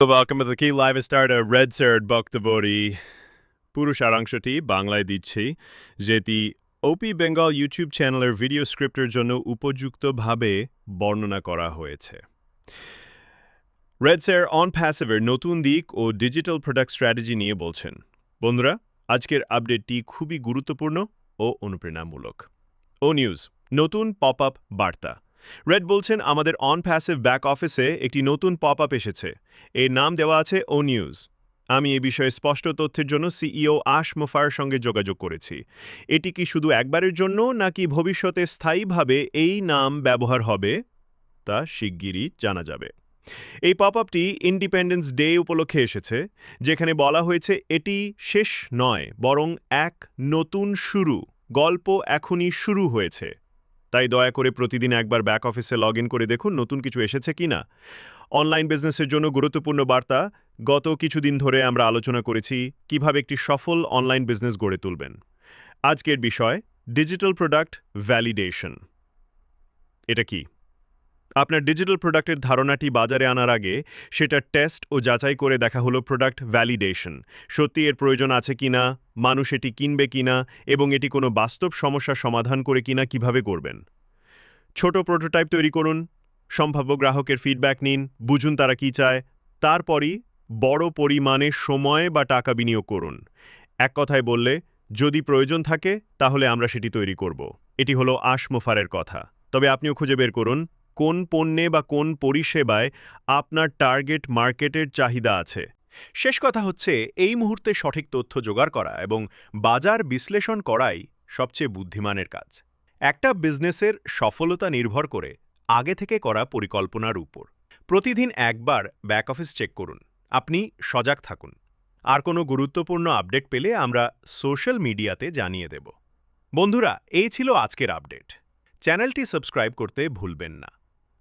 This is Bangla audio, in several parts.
Welcome to the Key Live Start Red Sard বক্তব্যটি পুরো সারাংশটি বাংলায় দিচ্ছি যেটি ওপি বেঙ্গল ইউটিউব চ্যানেলের ভিডিও স্ক্রিপ্টের জন্য উপযুক্তভাবে বর্ণনা করা হয়েছে। রেড স্যার অন প্যাসিভের নতুন দিক ও ডিজিটাল প্রোডাক্ট স্ট্র্যাটেজি নিয়ে বলছেন। বন্ধুরা, আজকের আপডেটটি খুবই গুরুত্বপূর্ণ ও অনুপ্রেরণামূলক। ও নিউজ, নতুন পপ আপ বার্তা। রেড বলছেন, আমাদের অন প্যাসিভ ব্যাক অফিসে একটি নতুন পপ আপ এসেছে। এর নাম দেওয়া আছে ও নিউজ। আমি এ বিষয়ে স্পষ্ট তথ্যের জন্য সিইও আশ মুফার সঙ্গে যোগাযোগ করেছি। এটি কি শুধু একবারের জন্য নাকি ভবিষ্যতে স্থায়ীভাবে এই নাম ব্যবহার হবে তা শিগগিরই জানা যাবে। এই পপ আপটি ইন্ডিপেন্ডেন্স ডে উপলক্ষে এসেছে, যেখানে বলা হয়েছে এটি শেষ নয় বরং এক নতুন শুরু। গল্প এখনই শুরু হয়েছে। তাই দয়া করে প্রতিদিন একবার ব্যাক অফিসে লগ ইন করে দেখুন নতুন কিছু এসেছে কিনা। অনলাইন বিজনেসের জন্য গুরুত্বপূর্ণ বার্তা। গত কিছুদিন ধরে আমরা আলোচনা করেছি কিভাবে একটি সফল অনলাইন বিজনেস গড়ে তুলবেন। আজকের বিষয় ডিজিটাল প্রোডাক্ট ভ্যালিডেশন। এটা কি? আপনার ডিজিটাল প্রোডাক্টের ধারণাটি বাজারে আনার আগে সেটা টেস্ট ও যাচাই করে দেখা হলো প্রোডাক্ট ভ্যালিডেশন। সত্যি এর প্রয়োজন আছে কিনা, মানুষ এটি কিনবে কিনা এবং এটি কোনো বাস্তব সমস্যার সমাধান করে কিনা কিভাবে করবেন। ছোট প্রোটোটাইপ তৈরি করুন, সম্ভাব্য গ্রাহকের ফিডব্যাক নিন, বুঝুন তারা কি চায়, তারপরই বড় পরিমাণে সময় বা টাকা বিনিয়োগ করুন। এক কথায় বললে, যদি প্রয়োজন থাকে তাহলে আমরা সেটি তৈরি করব। এটি হলো আশ মুফারের কথা। তবে আপনিও খুঁজে বের করুন কোন পণ্যে বা কোন পরিষেবায় আপনার টার্গেট মার্কেটের চাহিদা আছে। শেষ কথা হচ্ছে, এই মুহূর্তে সঠিক তথ্য জোগাড় করা এবং বাজার বিশ্লেষণ করাই সবচেয়ে বুদ্ধিমানের কাজ। একটা বিজনেসের সফলতা নির্ভর করে আগে থেকে করা পরিকল্পনার উপর। প্রতিদিন একবার ব্যাক অফিস চেক করুন। আপনি সজাগ থাকুন। আর কোনো গুরুত্বপূর্ণ আপডেট পেলে আমরা সোশ্যাল মিডিয়াতে জানিয়ে দেব। বন্ধুরা, এই ছিল আজকের আপডেট। চ্যানেলটি সাবস্ক্রাইব করতে ভুলবেন না।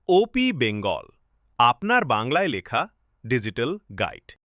ওপি বেঙ্গল, আপনার বাংলায় লেখা ডিজিটাল গাইড।